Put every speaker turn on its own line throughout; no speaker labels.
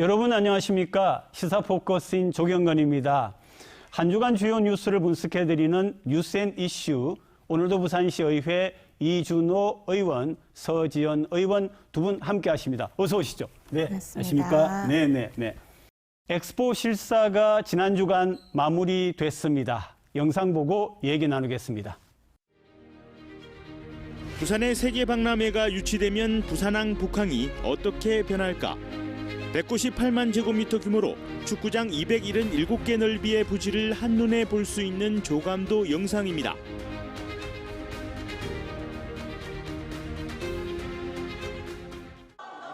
여러분 안녕하십니까? 시사포커스인 조경건입니다. 한 주간 주요 뉴스를 분석해드리는 뉴스앤이슈, 오늘도 부산시의회 이준호 의원, 서지연 의원 두 분 함께 하십니다. 어서 오시죠. 네, 안녕하십니까? 네네네. 엑스포 실사가 지난 주간 마무리됐습니다. 영상 보고 얘기 나누겠습니다.
부산의 세계박람회가 유치되면 부산항 북항이 어떻게 변할까? 198만 제곱미터 규모로 축구장 277개 넓이의 부지를 한눈에 볼 수 있는 조감도 영상입니다.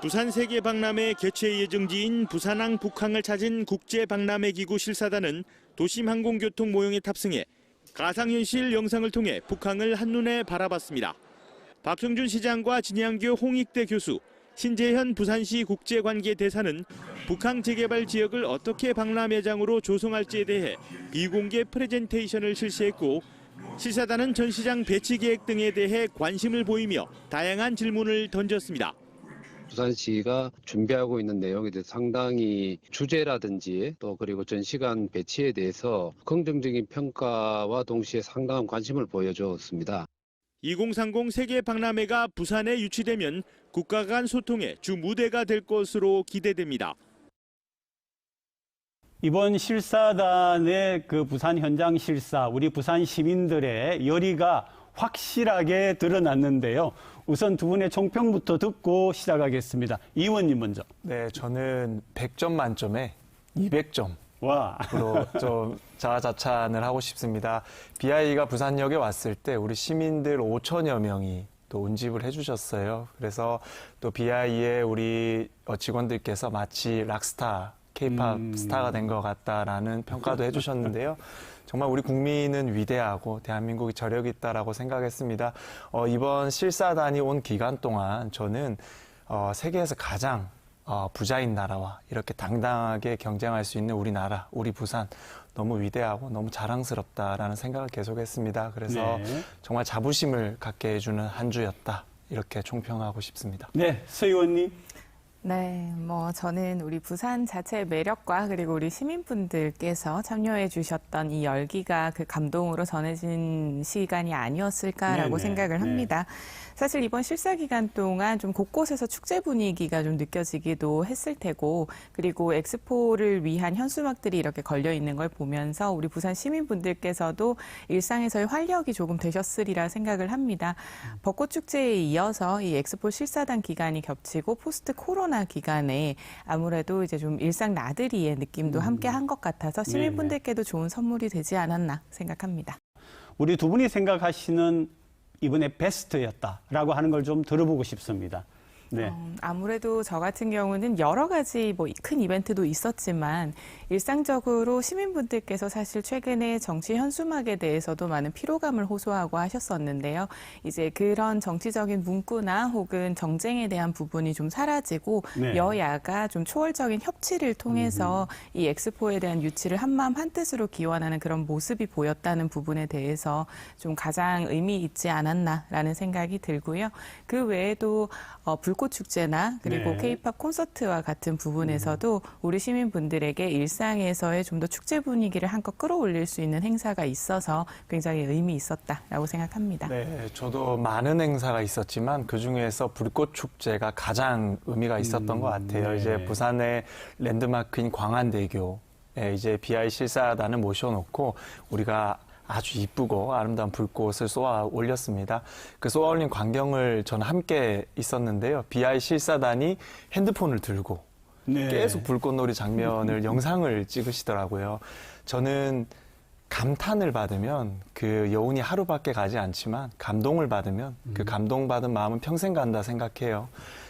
부산 세계박람회 개최 예정지인 부산항 북항을 찾은 국제박람회기구 실사단은 도심 항공교통 모형에 탑승해 가상현실 영상을 통해 북항을 한눈에 바라봤습니다. 박형준 시장과 진양교 홍익대 교수, 신재현 부산시 국제관계대사는 북항 재개발 지역을 어떻게 박람회장으로 조성할지에 대해 비공개 프레젠테이션을 실시했고, 실사단은 전시장 배치 계획 등에 대해 관심을 보이며 다양한 질문을 던졌습니다.
부산시가 준비하고 있는 내용에 대해서 상당히 주제라든지 또 그리고 전시관 배치에 대해서 긍정적인 평가와 동시에 상당한 관심을 보여줬습니다.
2030 세계박람회가 부산에 유치되면 국가 간 소통의 주 무대가 될 것으로 기대됩니다.
이번 실사단의 그 부산 현장 실사, 우리 부산 시민들의 열의가 확실하게 드러났는데요. 우선 두 분의 총평부터 듣고 시작하겠습니다. 이 의원님 먼저.
네, 저는 100점 만점에 200점. 으로 좀 자아자찬을 하고 싶습니다. BI가 부산역에 왔을 때 우리 시민들 5천여 명이 또 운집을 해주셨어요. 그래서 또 BI의 우리 직원들께서 마치 락스타, K-팝 스타가 된 것 같다라는 평가도 해주셨는데요. 정말 우리 국민은 위대하고 대한민국이 저력이 있다라고 생각했습니다. 이번 실사단이 온 기간 동안 저는 세계에서 가장 부자인 나라와 이렇게 당당하게 경쟁할 수 있는 우리나라, 우리 부산 너무 위대하고 너무 자랑스럽다라는 생각을 계속했습니다. 그래서 정말 자부심을 갖게 해주는 한 주였다. 이렇게 총평하고 싶습니다.
네, 서 의원님.
네, 저는 우리 부산 자체의 매력과 그리고 우리 시민분들께서 참여해 주셨던 이 열기가 그 감동으로 전해진 시간이 아니었을까라고 생각을 합니다. 사실 이번 실사 기간 동안 좀 곳곳에서 축제 분위기가 좀 느껴지기도 했을 테고, 그리고 엑스포를 위한 현수막들이 이렇게 걸려 있는 걸 보면서 우리 부산 시민분들께서도 일상에서의 활력이 조금 되셨으리라 생각을 합니다. 벚꽃 축제에 이어서 이 엑스포 실사단 기간이 겹치고 포스트 코로나 기간에 아무래도 이제 좀 일상 나들이의 느낌도 함께 한 것 같아서 시민분들께도 좋은 선물이 되지 않았나 생각합니다.
우리 두 분이 생각하시는 이번에 베스트였다라고 하는 걸 좀 들어보고 싶습니다. 네.
아무래도 저 같은 경우는 여러 가지 큰 이벤트도 있었지만 일상적으로 시민분들께서 사실 최근에 정치 현수막에 대해서도 많은 피로감을 호소하고 하셨었는데요. 이제 그런 정치적인 문구나 혹은 정쟁에 대한 부분이 좀 사라지고 여야가 좀 초월적인 협치를 통해서 이 엑스포에 대한 유치를 한마음 한뜻으로 기원하는 그런 모습이 보였다는 부분에 대해서 좀 가장 의미 있지 않았나라는 생각이 들고요. 그 외에도 불꽃 축제나 그리고 K-팝 콘서트와 같은 부분에서도 우리 시민분들에게 일상에서의 좀 더 축제 분위기를 한껏 끌어올릴 수 있는 행사가 있어서 굉장히 의미 있었다라고 생각합니다.
네, 저도 많은 행사가 있었지만 그중에서 불꽃 축제가 가장 의미가 있었던 것 같아요. 이제 부산의 랜드마크인 광안대교에 이제 BI 실사단을 모셔놓고 우리가 아주 이쁘고 아름다운 불꽃을 쏘아 올렸습니다. 그 쏘아 올린 광경을 저는 함께 있었는데요. BI 실사단이 핸드폰을 들고 계속 불꽃놀이 장면을 영상을 찍으시더라고요. 저는 감탄을 받으면 그 여운이 하루밖에 가지 않지만 감동을 받으면 그 감동받은 마음은 평생 간다 생각해요.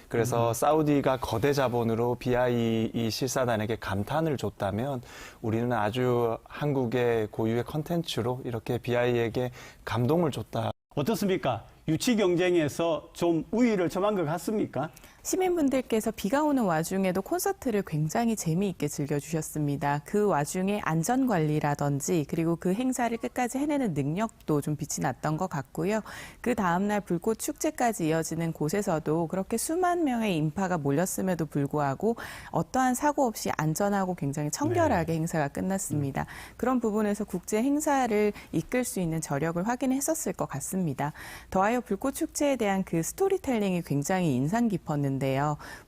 그래서 사우디가 거대 자본으로 BI 이 실사단에게 감탄을 줬다면 우리는 아주 한국의 고유의 컨텐츠로 이렇게 BI에게 감동을 줬다.
어떻습니까? 유치 경쟁에서 좀 우위를 점한 것 같습니까?
시민분들께서 비가 오는 와중에도 콘서트를 굉장히 재미있게 즐겨주셨습니다. 그 와중에 안전관리라든지 그리고 그 행사를 끝까지 해내는 능력도 좀 빛이 났던 것 같고요. 그 다음날 불꽃 축제까지 이어지는 곳에서도 그렇게 수만 명의 인파가 몰렸음에도 불구하고 어떠한 사고 없이 안전하고 굉장히 청결하게 행사가 끝났습니다. 그런 부분에서 국제 행사를 이끌 수 있는 저력을 확인했었을 것 같습니다. 더하여 불꽃 축제에 대한 그 스토리텔링이 굉장히 인상 깊었는데요.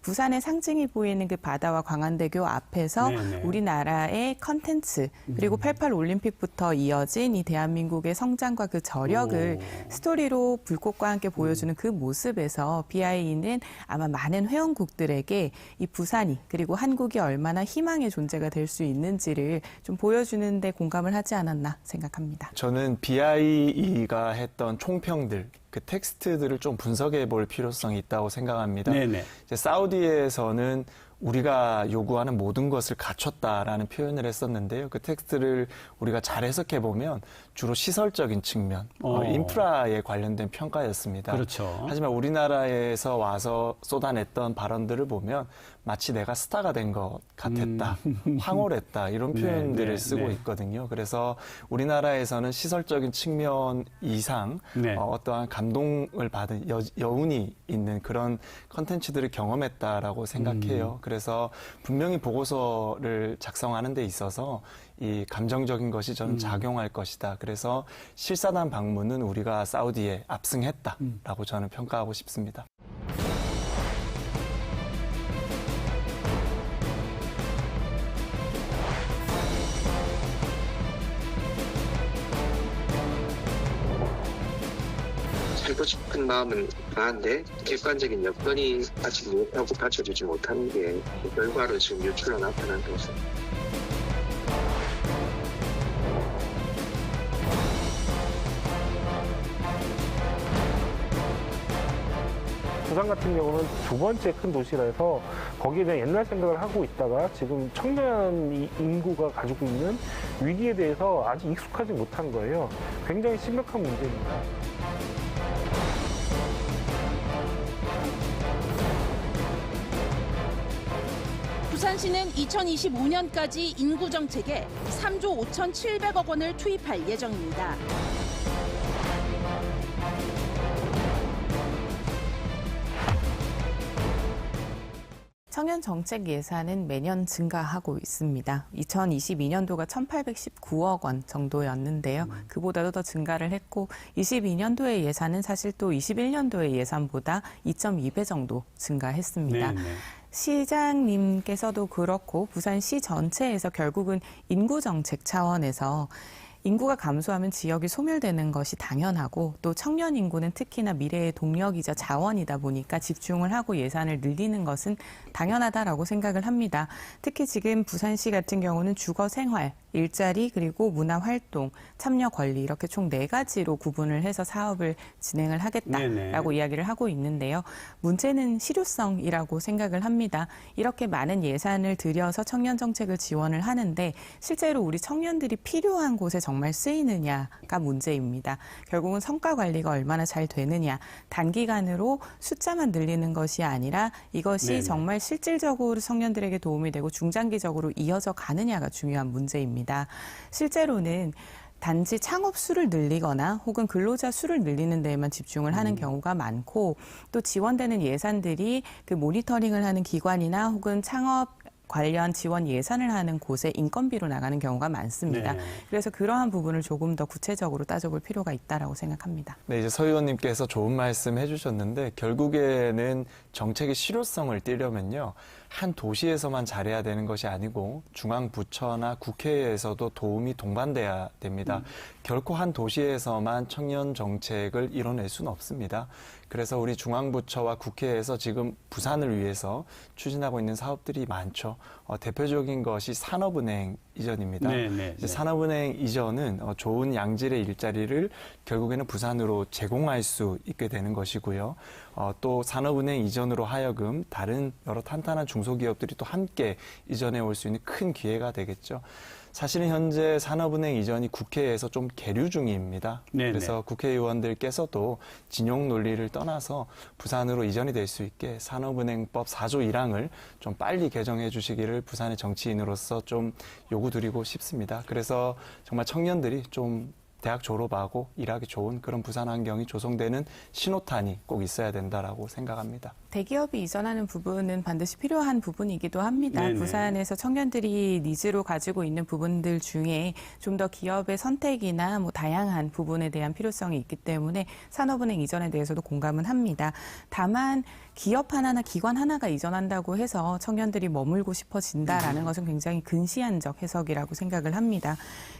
부산의 상징이 보이는 그 바다와 광안대교 앞에서
네네.
우리나라의 컨텐츠 그리고 88 올림픽부터 이어진 이 대한민국의 성장과 그 저력을 스토리로 불꽃과 함께 보여주는 그 모습에서 BIE는 아마 많은 회원국들에게 이 부산이 그리고 한국이 얼마나 희망의 존재가 될 수 있는지를 좀 보여주는 데 공감을 하지 않았나 생각합니다.
저는 BIE가 했던 총평들, 그 텍스트들을 좀 분석해 볼 필요성이 있다고 생각합니다.
네네.
이제 사우디에서는 우리가 요구하는 모든 것을 갖췄다라는 표현을 했었는데요. 그 텍스트를 우리가 잘 해석해 보면 주로 시설적인 측면, 인프라에 관련된 평가였습니다.
그렇죠.
하지만 우리나라에서 와서 쏟아냈던 발언들을 보면 마치 내가 스타가 된 것 같았다, 황홀했다 이런 표현들을
네,
쓰고
네.
있거든요. 그래서 우리나라에서는 시설적인 측면 이상
네.
어떠한 감동을 받은 여운이 있는 그런 컨텐츠들을 경험했다라고 생각해요. 그래서 분명히 보고서를 작성하는 데 있어서 이 감정적인 것이 저는 작용할 것이다. 그래서 실사단 방문은 우리가 사우디에 압승했다라고 저는 평가하고 싶습니다.
살고 싶은 마음은 강한데 객관적인 여건이 아직 무엇하고 받쳐주지 못하는 게 그 결과로 지금 유출로 나타난다고 생각합니다.
부산 같은 경우는 두 번째 큰 도시라서 거기에 대한 옛날 생각을 하고 있다가 지금 청년 인구가 가지고 있는 위기에 대해서 아직 익숙하지 못한 거예요. 굉장히 심각한 문제입니다.
부산시는 2025년까지 인구 정책에 3조 5,700억 원을 투입할 예정입니다.
청년 정책 예산은 매년 증가하고 있습니다. 2022년도가 1,819억 원 정도였는데요. 그보다도 더 증가를 했고 22년도의 예산은 사실 또 21년도의 예산보다 2.2배 정도 증가했습니다.
네네.
시장님께서도 그렇고 부산시 전체에서 결국은 인구 정책 차원에서 인구가 감소하면 지역이 소멸되는 것이 당연하고 또 청년 인구는 특히나 미래의 동력이자 자원이다 보니까 집중을 하고 예산을 늘리는 것은 당연하다라고 생각을 합니다. 특히 지금 부산시 같은 경우는 주거 생활, 일자리 그리고 문화활동, 참여 권리 이렇게 총 4가지로 구분을 해서 사업을 진행을 하겠다라고 이야기를 하고 있는데요. 문제는 실효성이라고 생각을 합니다. 이렇게 많은 예산을 들여서 청년 정책을 지원을 하는데 실제로 우리 청년들이 필요한 곳에 정말 쓰이느냐가 문제입니다. 결국은 성과 관리가 얼마나 잘 되느냐, 단기간으로 숫자만 늘리는 것이 아니라 이것이
네네.
정말 실질적으로 청년들에게 도움이 되고 중장기적으로 이어져 가느냐가 중요한 문제입니다. 실제로는 단지 창업 수를 늘리거나 혹은 근로자 수를 늘리는 데에만 집중을 하는 경우가 많고 또 지원되는 예산들이 그 모니터링을 하는 기관이나 혹은 창업 관련 지원 예산을 하는 곳에 인건비로 나가는 경우가 많습니다.
네.
그래서 그러한 부분을 조금 더 구체적으로 따져볼 필요가 있다라고 생각합니다.
네, 이제 서 의원님께서 좋은 말씀 해주셨는데 결국에는 정책의 실효성을 띠려면요. 한 도시에서만 잘해야 되는 것이 아니고 중앙부처나 국회에서도 도움이 동반돼야 됩니다. 결코 한 도시에서만 청년 정책을 이뤄낼 수는 없습니다. 그래서 우리 중앙부처와 국회에서 지금 부산을 위해서 추진하고 있는 사업들이 많죠. 대표적인 것이 산업은행 이전입니다. 이제 산업은행 이전은 좋은 양질의 일자리를 결국에는 부산으로 제공할 수 있게 되는 것이고요. 또 산업은행 이전으로 하여금 다른 여러 탄탄한 중소 중소기업들이 또 함께 이전해 올 수 있는 큰 기회가 되겠죠. 사실은 현재 산업은행 이전이 국회에서 좀 계류 중입니다.
네네.
그래서 국회의원들께서도 진용 논리를 떠나서 부산으로 이전이 될 수 있게 산업은행법 4조 1항을 좀 빨리 개정해 주시기를 부산의 정치인으로서 좀 요구드리고 싶습니다. 그래서 정말 청년들이 좀 대학 졸업하고 일하기 좋은 그런 부산 환경이 조성되는 신호탄이 꼭 있어야 된다라고 생각합니다.
대기업이 이전하는 부분은 반드시 필요한 부분이기도 합니다.
네네.
부산에서 청년들이 니즈로 가지고 있는 부분들 중에 좀 더 기업의 선택이나 뭐 다양한 부분에 대한 필요성이 있기 때문에 산업은행 이전에 대해서도 공감은 합니다. 다만 기업 하나나 기관 하나가 이전한다고 해서 청년들이 머물고 싶어진다라는 것은 굉장히 근시안적 해석이라고 생각을 합니다.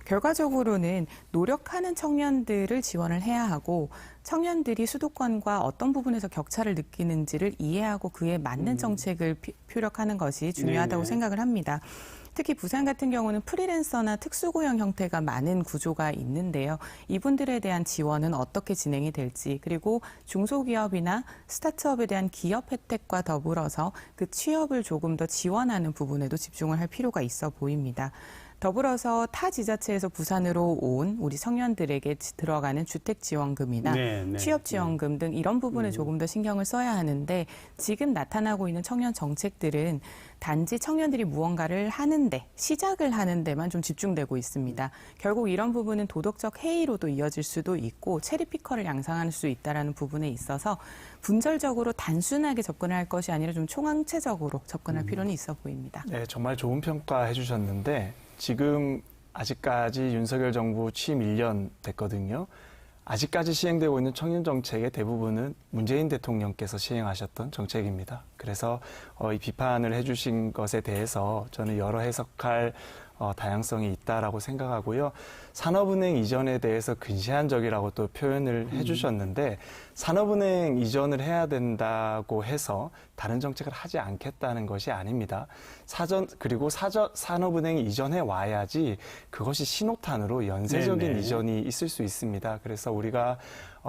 결과적으로는 노력하는 청년들을 지원을 해야 하고 청년들이 수도권과 어떤 부분에서 격차를 느끼는지를 이해하고 그에 맞는 정책을 표력하는 것이 중요하다고
네네.
생각을 합니다. 특히 부산 같은 경우는 프리랜서나 특수고용 형태가 많은 구조가 있는데요. 이분들에 대한 지원은 어떻게 진행이 될지, 그리고 중소기업이나 스타트업에 대한 기업 혜택과 더불어서 그 취업을 조금 더 지원하는 부분에도 집중을 할 필요가 있어 보입니다. 더불어서 타 지자체에서 부산으로 온 우리 청년들에게 들어가는 주택지원금이나
네네.
취업지원금 등 이런 부분에 조금 더 신경을 써야 하는데 지금 나타나고 있는 청년 정책들은 단지 청년들이 무언가를 하는데 시작을 하는 데만 좀 집중되고 있습니다. 결국 이런 부분은 도덕적 해이로도 이어질 수도 있고 체리피커를 양상할 수 있다는 부분에 있어서 분절적으로 단순하게 접근을 할 것이 아니라 좀 총항체적으로 접근할 필요는 있어 보입니다.
네, 정말 좋은 평가해 주셨는데 지금 아직까지 윤석열 정부 취임 1년 됐거든요. 아직까지 시행되고 있는 청년 정책의 대부분은 문재인 대통령께서 시행하셨던 정책입니다. 그래서 이 비판을 해주신 것에 대해서 저는 여러 해석할 다양성이 있다라고 생각하고요. 산업은행 이전에 대해서 근시안적이라고 또 표현을 해주셨는데 산업은행 이전을 해야 된다고 해서 다른 정책을 하지 않겠다는 것이 아닙니다. 그리고 산업은행이 이전해 와야지 그것이 신호탄으로 연쇄적인
네네.
이전이 있을 수 있습니다. 그래서 우리가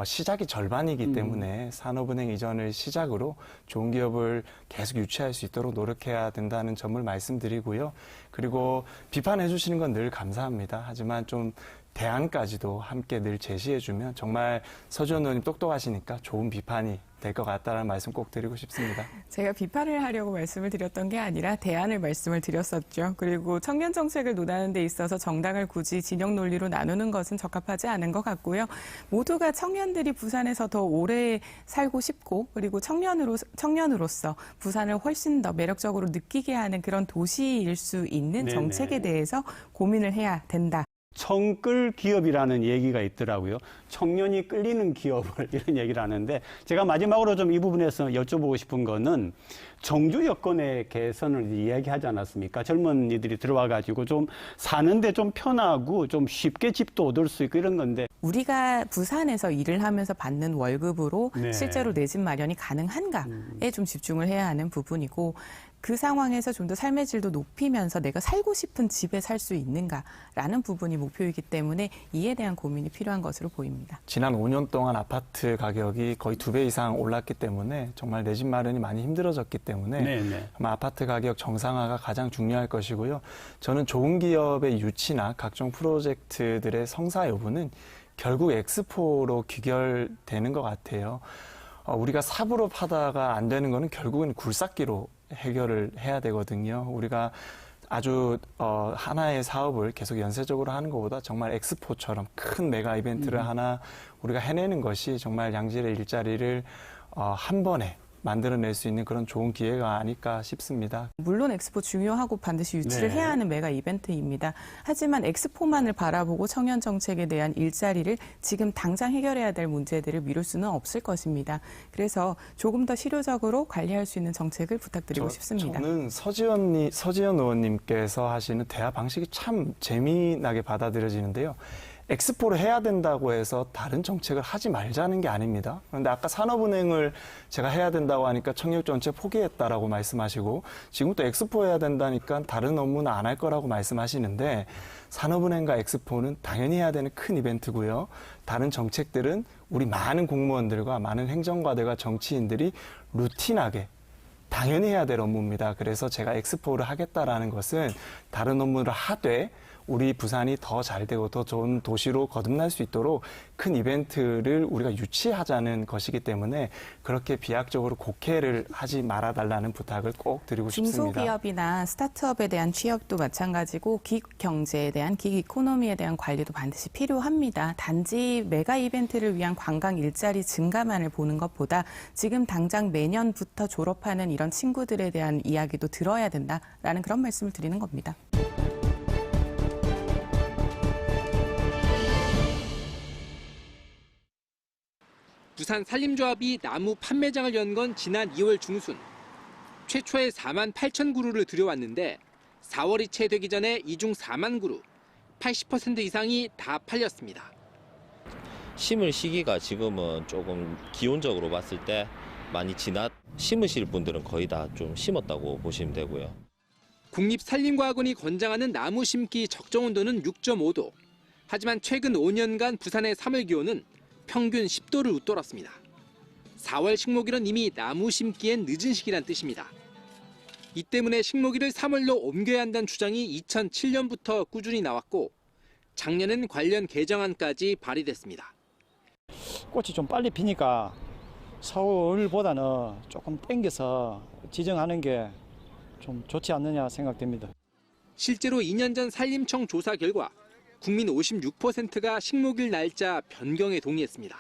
시작이 절반이기 때문에 산업은행 이전을 시작으로 좋은 기업을 계속 유치할 수 있도록 노력해야 된다는 점을 말씀드리고요. 그리고 비판해 주시는 건 늘 감사합니다. 하지만 좀 대안까지도 함께 늘 제시해주면 정말 서지원 의원님 똑똑하시니까 좋은 비판이 될 것 같다는 말씀 꼭 드리고 싶습니다.
제가 비판을 하려고 말씀을 드렸던 게 아니라 대안을 말씀을 드렸었죠. 그리고 청년 정책을 논하는 데 있어서 정당을 굳이 진영 논리로 나누는 것은 적합하지 않은 것 같고요. 모두가 청년들이 부산에서 더 오래 살고 싶고 그리고 청년으로서 부산을 훨씬 더 매력적으로 느끼게 하는 그런 도시일 수 있는
네네.
정책에 대해서 고민을 해야 된다.
청끌 기업이라는 얘기가 있더라고요. 청년이 끌리는 기업을 이런 얘기를 하는데 제가 마지막으로 좀 이 부분에서 여쭤보고 싶은 거는 정주 여건의 개선을 이야기하지 않았습니까? 젊은이들이 들어와가지고 좀 사는데 좀 편하고 좀 쉽게 집도 얻을 수 있고 이런 건데
우리가 부산에서 일을 하면서 받는 월급으로
네.
실제로 내 집 마련이 가능한가에 좀 집중을 해야 하는 부분이고 그 상황에서 좀 더 삶의 질도 높이면서 내가 살고 싶은 집에 살 수 있는가라는 부분이 목표이기 때문에 이에 대한 고민이 필요한 것으로 보입니다.
지난 5년 동안 아파트 가격이 거의 2배 이상 올랐기 때문에 정말 내 집 마련이 많이 힘들어졌기 때문에
네네.
아마 아파트 가격 정상화가 가장 중요할 것이고요. 저는 좋은 기업의 유치나 각종 프로젝트들의 성사 여부는 결국 엑스포로 귀결되는 것 같아요. 우리가 삽으로 파다가 안 되는 거는 결국은 굴삭기로 해결을 해야 되거든요. 우리가 아주 하나의 사업을 계속 연쇄적으로 하는 것보다 정말 엑스포처럼 큰 메가 이벤트를 하나 우리가 해내는 것이 정말 양질의 일자리를 한 번에 만들어낼 수 있는 그런 좋은 기회가 아닐까 싶습니다.
물론 엑스포 중요하고 반드시 유치를
네.
해야 하는 메가 이벤트입니다. 하지만 엑스포만을 바라보고 청년 정책에 대한 일자리를 지금 당장 해결해야 될 문제들을 미룰 수는 없을 것입니다. 그래서 조금 더 실효적으로 관리할 수 있는 정책을 부탁드리고 싶습니다.
저는 서지현 의원님께서 하시는 대화 방식이 참 재미나게 받아들여지는데요. 엑스포를 해야 된다고 해서 다른 정책을 하지 말자는 게 아닙니다. 그런데 아까 산업은행을 제가 해야 된다고 하니까 청년 정책 포기했다라고 말씀하시고 지금 또 엑스포 해야 된다니까 다른 업무는 안 할 거라고 말씀하시는데 산업은행과 엑스포는 당연히 해야 되는 큰 이벤트고요. 다른 정책들은 우리 많은 공무원들과 많은 행정가들과 정치인들이 루틴하게 당연히 해야 될 업무입니다. 그래서 제가 엑스포를 하겠다라는 것은 다른 업무를 하되 우리 부산이 더 잘 되고 더 좋은 도시로 거듭날 수 있도록 큰 이벤트를 우리가 유치하자는 것이기 때문에 그렇게 비약적으로 곡해를 하지 말아달라는 부탁을 꼭 드리고 싶습니다.
중소기업이나 스타트업에 대한 취업도 마찬가지고 기업 경제에 대한 기업 이코노미에 대한 관리도 반드시 필요합니다. 단지 메가 이벤트를 위한 관광 일자리 증가만을 보는 것보다 지금 당장 매년부터 졸업하는 이런 친구들에 대한 이야기도 들어야 된다라는 그런 말씀을 드리는 겁니다.
부산 산림조합이 나무 판매장을 연 건 지난 2월 중순. 최초의 4만 8천 그루를 들여왔는데 4월이 채 되기 전에 이 중 4만 그루, 80% 이상이 다 팔렸습니다.
심을 시기가 지금은 조금 기온적으로 봤을 때 많이 심으실 분들은 거의 다 좀 심었다고 보시면 되고요.
국립산림과학원이 권장하는 나무 심기 적정 온도는 6.5도. 하지만 최근 5년간 부산의 3월 기온은 평균 10도를 웃돌았습니다. 4월 식목일은 이미 나무 심기엔 늦은 시기란 뜻입니다. 이 때문에 식목일을 3월로 옮겨야 한다는 주장이 2007년부터 꾸준히 나왔고 작년엔 관련 개정안까지 발의됐습니다.
꽃이 좀 빨리 피니까 4월보다는 조금 땡겨서 지정하는 게 좀 좋지 않느냐 생각됩니다.
실제로 2년 전 산림청 조사 결과 국민 56%가 식목일 날짜 변경에 동의했습니다.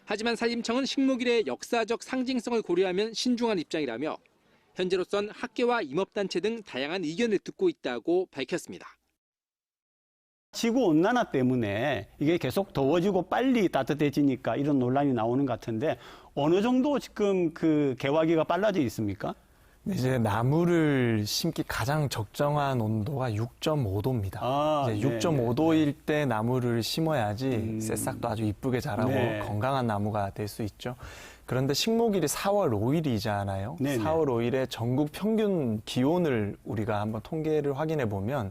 하지만 산림청은 식목일의 역사적 상징성을 고려하면 신중한 입장이라며 현재로선 학계와 임업단체 등 다양한 의견을 듣고 있다고 밝혔습니다.
지구온난화 때문에 이게 계속 더워지고 빨리 따뜻해지니까 이런 논란이 나오는 것 같은데 어느 정도 지금 그 개화기가 빨라져 있습니까?
이제 나무를 심기 가장 적정한 온도가 6.5도입니다. 이제 6.5도일 때 나무를 심어야지 새싹도 아주 이쁘게 자라고 건강한 나무가 될 수 있죠. 그런데 식목일이 4월 5일이잖아요. 4월 5일에 전국 평균 기온을 우리가 한번 통계를 확인해 보면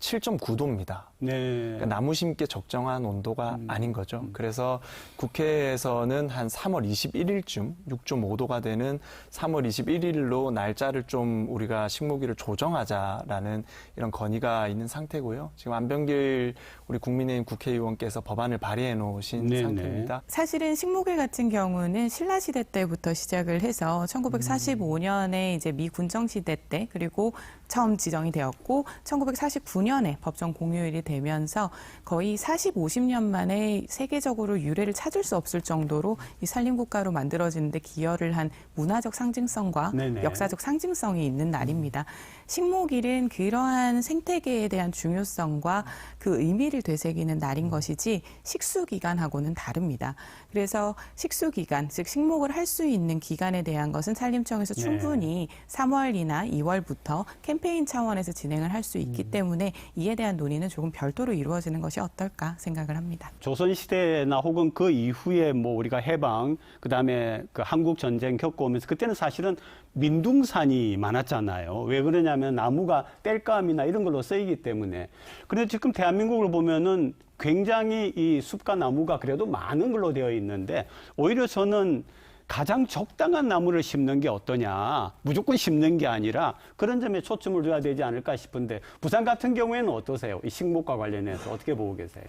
7.9도입니다. 그러니까 나무 심기에 적정한 온도가 아닌 거죠. 그래서 국회에서는 한 3월 21일쯤 6.5도가 되는 3월 21일로 날짜를 좀 우리가 식목일을 조정하자라는 이런 건의가 있는 상태고요. 지금 안병길 우리 국민의힘 국회의원께서 법안을 발의해 놓으신 상태입니다.
사실은 식목일 같은 경우는 신라시대 때부터 시작을 해서 1945년에 이제 미 군정시대 때 그리고 처음 지정이 되었고 1949년에 법정 공휴일이 되면서 거의 40, 50년 만에 세계적으로 유례를 찾을 수 없을 정도로 이 산림국가로 만들어지는데 기여를 한 문화적 상징성과 역사적 상징성이 있는 날입니다. 식목일은 그러한 생태계에 대한 중요성과 그 의미를 되새기는 날인 것이지 식수기간하고는 다릅니다. 그래서 식수기간, 즉 식목을 할 수 있는 기간에 대한 것은 산림청에서 충분히 3월이나 2월부터 캠페인 차원에서 진행을 할 수 있기 때문에 이에 대한 논의는 조금 별도로 이루어지는 것이 어떨까 생각을 합니다.
조선시대나 혹은 그 이후에 뭐 우리가 해방, 그다음에 그 한국 전쟁 겪어오면서 그때는 사실은 민둥산이 많았잖아요. 왜 그러냐면 나무가 땔감이나 이런 걸로 쓰이기 때문에. 그런데 지금 대한민국을 보면은 굉장히 이 숲과 나무가 그래도 많은 걸로 되어 있는데 오히려 저는 가장 적당한 나무를 심는 게 어떠냐. 무조건 심는 게 아니라 그런 점에 초점을 둬야 되지 않을까 싶은데 부산 같은 경우에는 어떠세요? 이 식목과 관련해서 어떻게 보고 계세요?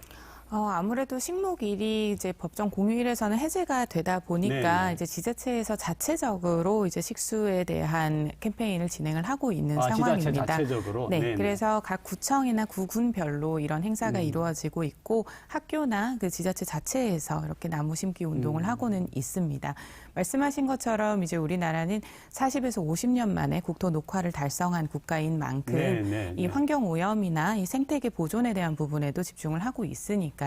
아무래도 식목일이 이제 법정 공휴일에서는 해제가 되다 보니까 이제 지자체에서 자체적으로 이제 식수에 대한 캠페인을 진행을 하고 있는 상황입니다.
지자체 자체적으로?
그래서 각 구청이나 구군별로 이런 행사가 이루어지고 있고 학교나 그 지자체 자체에서 이렇게 나무 심기 운동을 하고는 있습니다. 말씀하신 것처럼 이제 우리나라는 40에서 50년 만에 국토 녹화를 달성한 국가인 만큼 이 환경 오염이나 이 생태계 보존에 대한 부분에도 집중을 하고 있으니까요.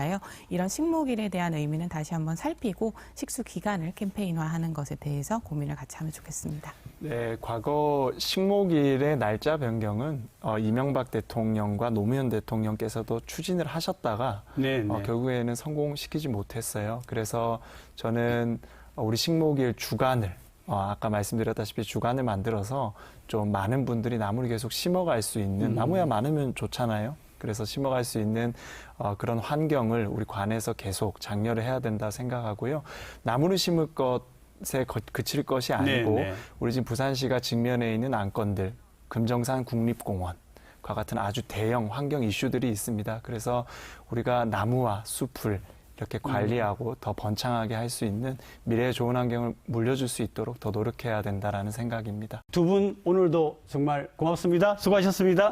이런 식목일에 대한 의미는 다시 한번 살피고 식수 기간을 캠페인화하는 것에 대해서 고민을 같이 하면 좋겠습니다.
네, 과거 식목일의 날짜 변경은 이명박 대통령과 노무현 대통령께서도 추진을 하셨다가 결국에는 성공시키지 못했어요. 그래서 저는 우리 식목일 주간을 아까 말씀드렸다시피 주간을 만들어서 좀 많은 분들이 나무를 계속 심어갈 수 있는 나무야 많으면 좋잖아요. 그래서 심어갈 수 있는 그런 환경을 우리 관에서 계속 장려를 해야 된다 생각하고요. 나무를 심을 것 그칠 것이 아니고
네.
우리 지금 부산시가 직면해 있는 안건들, 금정산 국립공원과 같은 아주 대형 환경 이슈들이 있습니다. 그래서 우리가 나무와 숲을 이렇게 관리하고 더 번창하게 할 수 있는 미래의 좋은 환경을 물려줄 수 있도록 더 노력해야 된다라는 생각입니다.
두 분 오늘도 정말 고맙습니다. 수고하셨습니다.